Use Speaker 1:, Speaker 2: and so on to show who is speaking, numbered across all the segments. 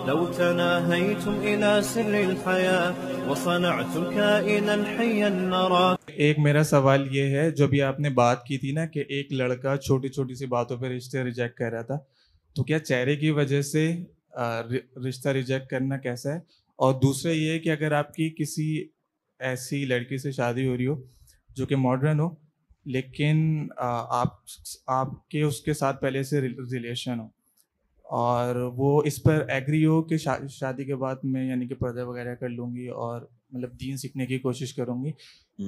Speaker 1: لو تناهيتم إلى سر الحياة وصنعتم كائنا حيا نرى.
Speaker 2: ایک میرا سوال یہ ہے، جو بھی آپ نے بات کی تھی نا کہ ایک لڑکا چھوٹی چھوٹی سی باتوں پہ رشتے ریجیکٹ کر رہا تھا، تو کیا چہرے کی وجہ سے رشتہ ریجیکٹ کرنا کیسا ہے؟ اور دوسرا یہ ہے کہ اگر آپ کی کسی ایسی لڑکی سے شادی ہو رہی ہو جو کہ ماڈرن ہو، لیکن آپ کے اس کے ساتھ پہلے سے ریلیشن ہو، اور وہ اس پر ایگری ہو کہ شادی کے بعد میں یعنی کہ پردہ وغیرہ کر لوں گی اور مطلب دین سیکھنے کی کوشش کروں گی،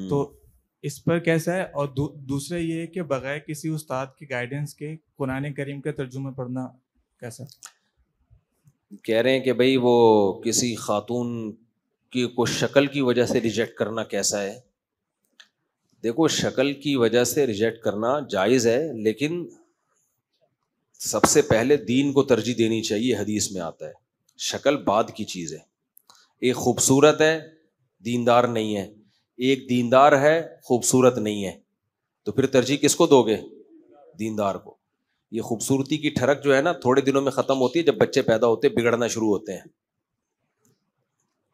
Speaker 2: تو اس پر کیسا ہے؟ اور دوسرا یہ ہے کہ بغیر کسی استاد کی گائیڈنس کے قرآن کریم کا ترجمہ پڑھنا کیسا؟
Speaker 3: کہہ رہے ہیں کہ بھائی وہ کسی خاتون کی کو شکل کی وجہ سے ریجیکٹ کرنا کیسا ہے. دیکھو، شکل کی وجہ سے ریجیکٹ کرنا جائز ہے، لیکن سب سے پہلے دین کو ترجیح دینی چاہیے. حدیث میں آتا ہے شکل بعد کی چیز ہے. ایک خوبصورت ہے دیندار نہیں ہے، ایک دیندار ہے خوبصورت نہیں ہے، تو پھر ترجیح کس کو دو گے؟ دیندار کو. یہ خوبصورتی کی ٹھڑک جو ہے نا تھوڑے دنوں میں ختم ہوتی ہے، جب بچے پیدا ہوتے بگڑنا شروع ہوتے ہیں.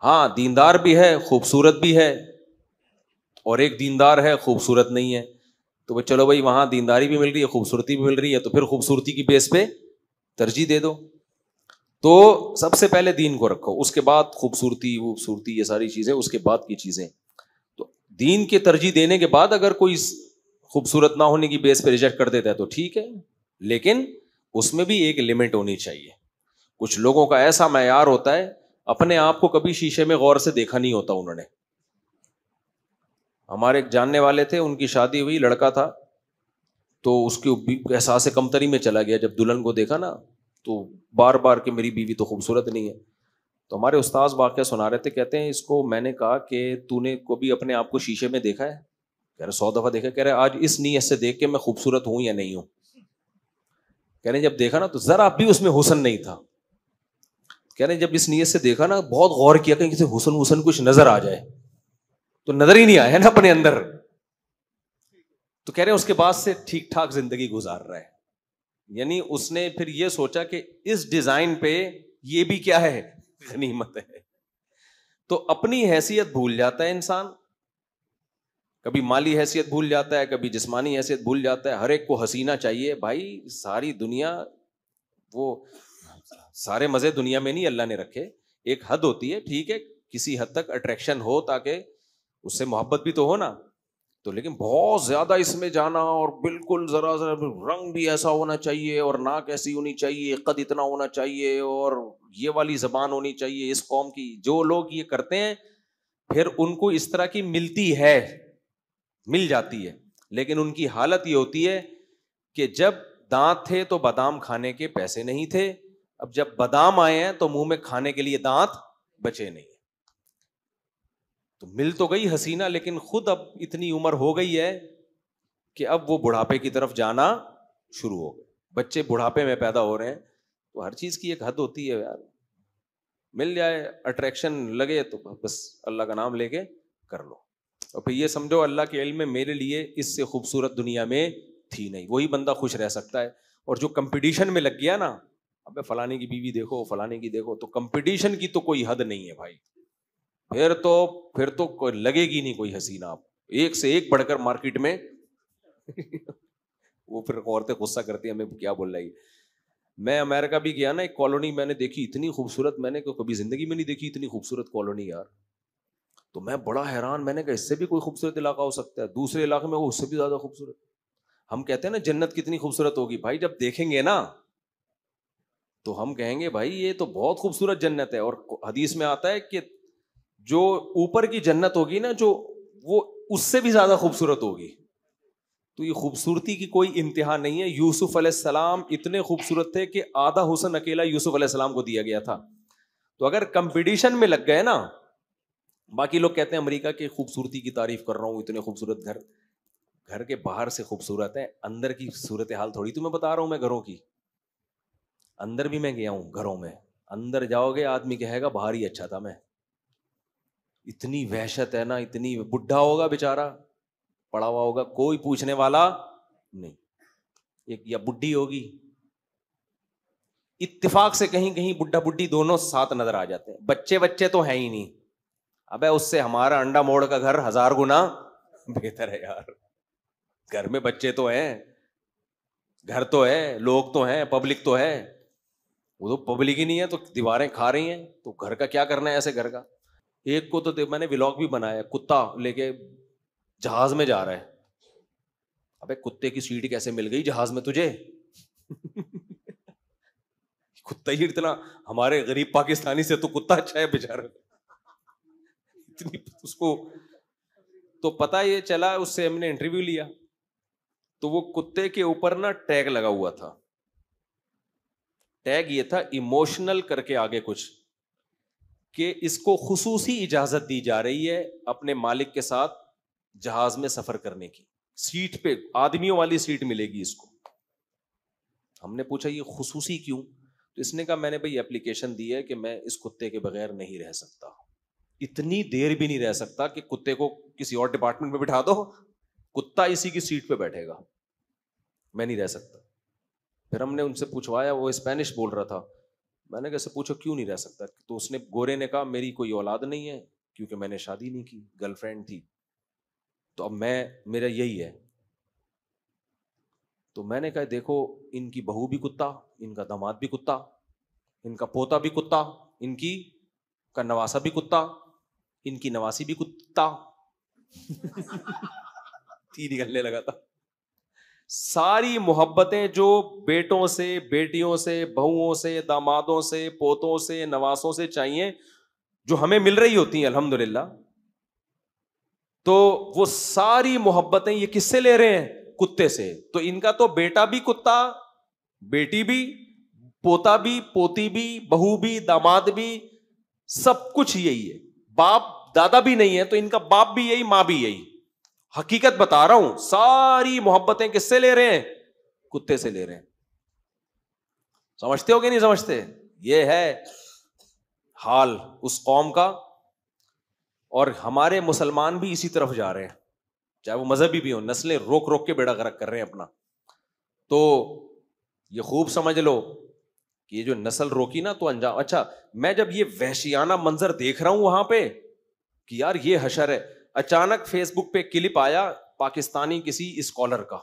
Speaker 3: ہاں، دیندار بھی ہے خوبصورت بھی ہے، اور ایک دیندار ہے خوبصورت نہیں ہے، تو چلو بھائی وہاں دینداری بھی مل رہی ہے خوبصورتی بھی مل رہی ہے، تو پھر خوبصورتی کی بیس پہ ترجیح دے دو. تو سب سے پہلے دین کو رکھو، اس کے بعد خوبصورتی یہ ساری چیزیں اس کے بعد کی چیزیں. تو دین کے ترجیح دینے کے بعد اگر کوئی خوبصورت نہ ہونے کی بیس پہ ریجیکٹ کر دیتا ہے تو ٹھیک ہے، لیکن اس میں بھی ایک لمٹ ہونی چاہیے. کچھ لوگوں کا ایسا معیار ہوتا ہے، اپنے آپ کو کبھی شیشے میں غور سے دیکھا نہیں ہوتا انہوں نے. ہمارے ایک جاننے والے تھے، ان کی شادی ہوئی، لڑکا تھا، تو اس کے احساس کمتری میں چلا گیا. جب دلہن کو دیکھا نا تو بار بار کہ میری بیوی تو خوبصورت نہیں ہے. تو ہمارے استاذ واقعہ سنا رہے تھے، کہتے ہیں اس کو میں نے کہا کہ تو نے کبھی اپنے آپ کو شیشے میں دیکھا ہے؟ کہہ رہے 100 دفعہ دیکھا. کہہ رہے آج اس نیت سے دیکھ کے میں خوبصورت ہوں یا نہیں ہوں. کہہ رہے جب دیکھا نا تو ذرا بھی اس میں حسن نہیں تھا. کہہ رہے جب اس نیت سے دیکھا نا بہت غور کیا کہ کسی حسن کچھ نظر آ جائے، تو نظر ہی نہیں آیا نا اپنے اندر. تو کہہ رہے اس کے بعد سے ٹھیک ٹھاک زندگی گزار رہا ہے. یعنی اس نے پھر یہ سوچا کہ اس ڈیزائن پہ یہ بھی کیا ہے، غنیمت ہے. تو اپنی حیثیت بھول جاتا ہے انسان، کبھی مالی حیثیت بھول جاتا ہے، کبھی جسمانی حیثیت بھول جاتا ہے. ہر ایک کو حسینہ چاہیے بھائی. ساری دنیا، وہ سارے مزے دنیا میں نہیں اللہ نے رکھے. ایک حد ہوتی ہے، ٹھیک ہے کسی حد تک اٹریکشن ہو تاکہ اس سے محبت بھی تو ہو نا. تو لیکن بہت زیادہ اس میں جانا اور بالکل ذرا رنگ بھی ایسا ہونا چاہیے اور ناک ایسی ہونی چاہیے، قد اتنا ہونا چاہیے اور یہ والی زبان ہونی چاہیے اس قوم کی. جو لوگ یہ کرتے ہیں پھر ان کو اس طرح کی مل جاتی ہے، لیکن ان کی حالت یہ ہوتی ہے کہ جب دانت تھے تو بادام کھانے کے پیسے نہیں تھے، اب جب بادام آئے ہیں تو منہ میں کھانے کے لیے دانت بچے نہیں. تو مل تو گئی حسینہ، لیکن خود اب اتنی عمر ہو گئی ہے کہ اب وہ بڑھاپے کی طرف جانا شروع ہو گئے. بچے بڑھاپے میں پیدا ہو رہے ہیں، تو ہر چیز کی ایک حد ہوتی ہے یار. مل جائے، اٹریکشن لگے تو بس اللہ کا نام لے کے کر لو. اور پھر یہ سمجھو اللہ کے علم میں میرے لیے اس سے خوبصورت دنیا میں تھی نہیں. وہی بندہ خوش رہ سکتا ہے. اور جو کمپٹیشن میں لگ گیا نا، ابے فلانے کی بیوی دیکھو فلانے کی دیکھو، تو کمپٹیشن کی تو کوئی حد نہیں ہے بھائی. پھر تو لگے گی نہیں کوئی حسینہ. آپ ایک سے ایک بڑھ کر مارکیٹ میں وہ پھر عورتیں غصہ کرتی ہیں ہمیں کیا بول رہی. میں امریکہ بھی گیا نا، ایک کالونی میں نے دیکھی اتنی خوبصورت، میں نے کبھی زندگی میں نہیں دیکھی اتنی خوبصورت کالونی یار. تو میں بڑا حیران، میں نے کہا اس سے بھی کوئی خوبصورت علاقہ ہو سکتا ہے؟ دوسرے علاقے میں وہ اس سے بھی زیادہ خوبصورت. ہم کہتے ہیں نا جنت کتنی خوبصورت ہوگی، بھائی جب دیکھیں گے نا تو ہم کہیں گے بھائی یہ تو بہت خوبصورت جنت ہے. اور حدیث میں آتا ہے کہ جو اوپر کی جنت ہوگی نا، جو وہ اس سے بھی زیادہ خوبصورت ہوگی. تو یہ خوبصورتی کی کوئی انتہا نہیں ہے. یوسف علیہ السلام اتنے خوبصورت تھے کہ آدھا حسن اکیلا یوسف علیہ السلام کو دیا گیا تھا. تو اگر کمپٹیشن میں لگ گئے نا، باقی لوگ کہتے ہیں امریکہ کی خوبصورتی کی تعریف کر رہا ہوں، اتنے خوبصورت گھر کے باہر سے خوبصورت ہے، اندر کی صورتحال تھوڑی تمہیں بتا رہا ہوں میں. گھروں کی اندر بھی میں گیا ہوں، گھروں میں اندر جاؤ گے آدمی کہے گا باہر ہی اچھا تھا میں. اتنی وحشت ہے نا، اتنی. بڈھا ہوگا بیچارہ پڑا ہوا ہوگا، کوئی پوچھنے والا نہیں. ایک یا بڈھی ہوگی اتفاق سے کہیں کہیں بڈھا بڈھی دونوں ساتھ نظر آ جاتے ہیں. بچے تو ہیں ہی نہیں. ابے اس سے ہمارا انڈا موڑ کا گھر 1000 گنا بہتر ہے یار. گھر میں بچے تو ہیں, گھر تو ہے, لوگ تو ہیں, پبلک تو ہے. وہ تو پبلک ہی نہیں ہے تو دیواریں کھا رہی ہیں, تو گھر کا کیا کرنا ہے ایسے گھر کا. ایک کو تو میں نے ولاگ بھی بنایا, کتا لے کے جہاز میں جا رہا ہے. ابے کتے کی سیٹ کیسے مل گئی جہاز میں تجھے؟ کتا ہی اتنا, ہمارے غریب پاکستانی سے تو کتا اچھا ہے بیچارہ. اس کو تو پتا یہ چلا, اس سے ہم نے انٹرویو لیا تو وہ کتے کے اوپر نا ٹیگ لگا ہوا تھا. ٹیگ یہ تھا ایموشنل کر کے آگے کچھ, کہ اس کو خصوصی اجازت دی جا رہی ہے اپنے مالک کے ساتھ جہاز میں سفر کرنے کی. سیٹ پہ آدمیوں والی سیٹ ملے گی اس کو. ہم نے پوچھا یہ خصوصی کیوں؟ تو اس نے کہا میں نے بھائی اپلیکیشن دی ہے کہ میں اس کتے کے بغیر نہیں رہ سکتا, اتنی دیر بھی نہیں رہ سکتا کہ کتے کو کسی اور ڈپارٹمنٹ میں بٹھا دو, کتا اسی کی سیٹ پہ بیٹھے گا, میں نہیں رہ سکتا. پھر ہم نے ان سے پوچھوایا, وہ اسپینش بول رہا تھا. میں نے کیسے پوچھو کیوں نہیں رہ سکتا؟ تو اس نے, گورے نے کہا میری کوئی اولاد نہیں ہے کیونکہ میں نے شادی نہیں کی, گرل فرینڈ تھی, تو اب میرا یہی ہے. تو میں نے کہا دیکھو ان کی بہو بھی کتا, ان کا داماد بھی کتا, ان کا پوتا بھی کتا, ان کی کا نواسا بھی کتا, ان کی نواسی بھی کتا. تین نکلنے لگا تھا. ساری محبتیں جو بیٹوں سے, بیٹیوں سے, بہوؤں سے, دامادوں سے, پوتوں سے, نواسوں سے چاہیے, جو ہمیں مل رہی ہوتی ہیں الحمدللہ, تو وہ ساری محبتیں یہ کس سے لے رہے ہیں؟ کتے سے. تو ان کا تو بیٹا بھی کتا, بیٹی بھی, پوتا بھی, پوتی بھی, بہو بھی, داماد بھی, سب کچھ یہی ہے. باپ دادا بھی نہیں ہے تو ان کا باپ بھی یہی, ماں بھی یہی. حقیقت بتا رہا ہوں, ساری محبتیں کس سے لے رہے ہیں؟ کتے سے لے رہے ہیں. سمجھتے ہو کہ نہیں سمجھتے؟ یہ ہے حال اس قوم کا, اور ہمارے مسلمان بھی اسی طرف جا رہے ہیں, چاہے وہ مذہبی بھی ہو. نسلیں روک روک کے بیڑا غرق کر رہے ہیں اپنا. تو یہ خوب سمجھ لو کہ یہ جو نسل روکی نا تو انجام. اچھا میں جب یہ وحشیانہ منظر دیکھ رہا ہوں وہاں پہ کہ یار یہ حشر ہے, اچانک فیس بک پہ کلپ آیا پاکستانی کسی اسکالر کا,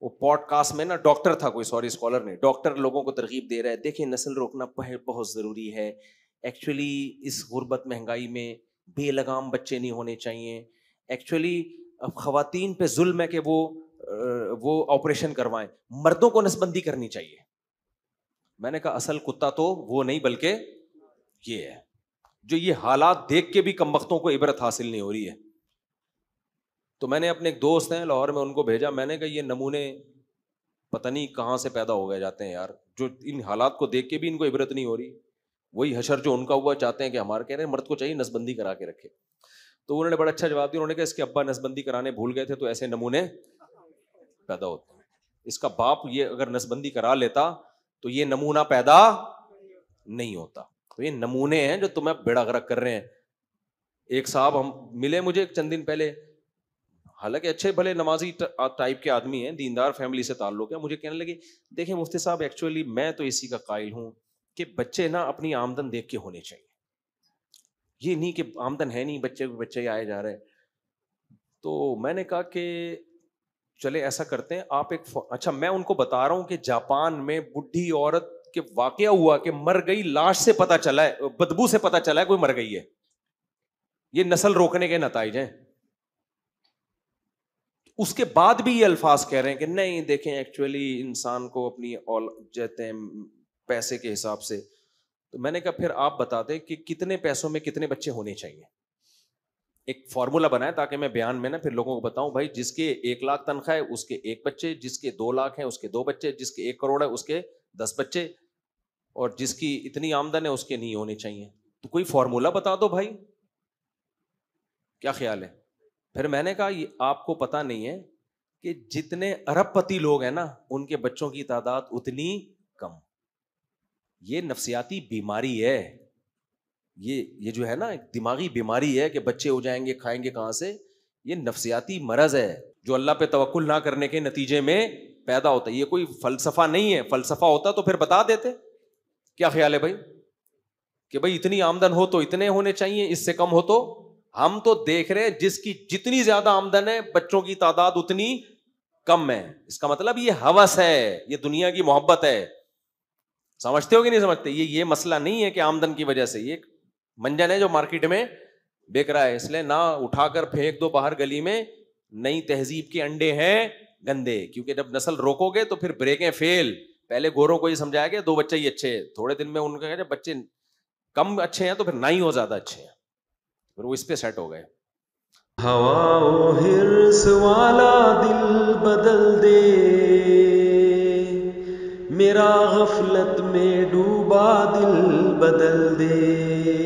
Speaker 3: وہ پوڈ کاسٹ میں نا, ڈاکٹر تھا کوئی, سوری اسکالر نہیں, ڈاکٹر لوگوں کو ترغیب دے رہا ہے, دیکھیں نسل روکنا بہت ضروری ہے. ایکچولی اس غربت مہنگائی میں بے لگام بچے نہیں ہونے چاہیے. ایکچولی خواتین پہ ظلم ہے کہ وہ آپریشن کروائیں, مردوں کو نسبندی کرنی چاہیے. میں نے کہا اصل کتا تو وہ نہیں بلکہ یہ ہے, جو یہ حالات دیکھ کے بھی کمبختوں کو عبرت حاصل نہیں ہو رہی ہے. تو میں نے اپنے ایک دوست ہیں لاہور میں, ان کو بھیجا. میں نے کہا یہ نمونے پتہ نہیں کہاں سے پیدا ہو گئے جاتے ہیں یار, جو ان حالات کو دیکھ کے بھی ان کو عبرت نہیں ہو رہی. وہی حشر جو ان کا ہوا چاہتے ہیں کہ ہمارے, کہہ رہے ہیں مرد کو چاہیے نسبندی کرا کے رکھے. تو انہوں نے بڑا اچھا جواب دیا, انہوں نے کہا اس کے ابا نسبندی کرانے بھول گئے تھے تو ایسے نمونے پیدا ہوتے ہیں. اس کا باپ یہ اگر نسبندی کرا لیتا تو یہ نمونہ پیدا نہیں ہوتا. تو یہ نمونے ہیں جو تمہیں بیڑا غرق کر رہے ہیں. ایک صاحب ہم ملے مجھے چند دن پہلے, حالانکہ اچھے بھلے نمازی ٹائپ کے آدمی ہیں, دیندار فیملی سے تعلق ہے. مجھے کہنے لگے دیکھیں مفتی صاحب ایکچولی میں تو اسی کا قائل ہوں کہ بچے نا اپنی آمدن دیکھ کے ہونے چاہیے, یہ نہیں کہ آمدن ہے نہیں بچے آئے جا رہے. تو میں نے کہا کہ چلے ایسا کرتے ہیں آپ ایک, اچھا میں ان کو بتا رہا ہوں کہ جاپان میں بڈھی عورت کے واقعہ ہوا کہ مر گئی, لاش سے پتا چلا ہے, بدبو سے پتا چلا ہے کوئی مر گئی ہے. یہ نسل روکنے کے نتائج ہیں. اس کے بعد بھی یہ الفاظ کہہ رہے ہیں کہ نہیں دیکھیں ایکچولی انسان کو اپنی جاتے ہیں پیسے کے حساب سے. تو میں نے کہا پھر آپ بتا دیں کہ کتنے پیسوں میں کتنے بچے ہونے چاہیے. ایک فارمولا بنایا تاکہ میں بیان میں نا پھر لوگوں کو بتاؤں, بھائی جس کے 1 لاکھ تنخواہ ہے اس کے 1 بچے, جس کے 2 لاکھ ہیں اس کے 2 بچے, جس کے 1 کروڑ ہے اس کے 10 بچے, اور جس کی اتنی آمدن ہے اس کے نہیں ہونے چاہیے. تو کوئی فارمولا بتا دو بھائی, کیا خیال ہے؟ پھر میں نے کہا یہ آپ کو پتا نہیں ہے کہ جتنے ارب پتی لوگ ہیں نا ان کے بچوں کی تعداد اتنی کم. یہ نفسیاتی بیماری ہے, یہ جو ہے نا دماغی بیماری ہے کہ بچے ہو جائیں گے کھائیں گے کہاں سے. یہ نفسیاتی مرض ہے جو اللہ پہ توکل نہ کرنے کے نتیجے میں پیدا ہوتا ہے. یہ کوئی فلسفہ نہیں ہے, فلسفہ ہوتا تو پھر بتا دیتے. کیا خیال ہے بھائی کہ بھائی اتنی آمدن ہو تو اتنے ہونے چاہیے, اس سے کم ہو تو. ہم تو دیکھ رہے ہیں جس کی جتنی زیادہ آمدن ہے بچوں کی تعداد اتنی کم ہے. اس کا مطلب یہ ہوس ہے, یہ دنیا کی محبت ہے. سمجھتے ہو کہ نہیں سمجھتے؟ یہ مسئلہ نہیں ہے کہ آمدن کی وجہ سے, یہ منجن ہے جو مارکیٹ میں بیک رہا ہے. اس لیے نہ اٹھا کر پھینک دو باہر گلی میں. نئی تہذیب کے انڈے ہیں گندے, کیونکہ جب نسل روکو گے تو پھر بریکیں فیل. پہلے گوروں کو یہ سمجھایا کہ 2 بچے ہی اچھے ہیں, تھوڑے دن میں ان کا جب بچے کم اچھے ہیں تو پھر 9 ہو زیادہ اچھے ہیں, پھر وہ اس پہ سیٹ ہو گئے.
Speaker 4: ہوا و حرص والا دل بدل دے, میرا غفلت میں ڈوبا دل بدل دے.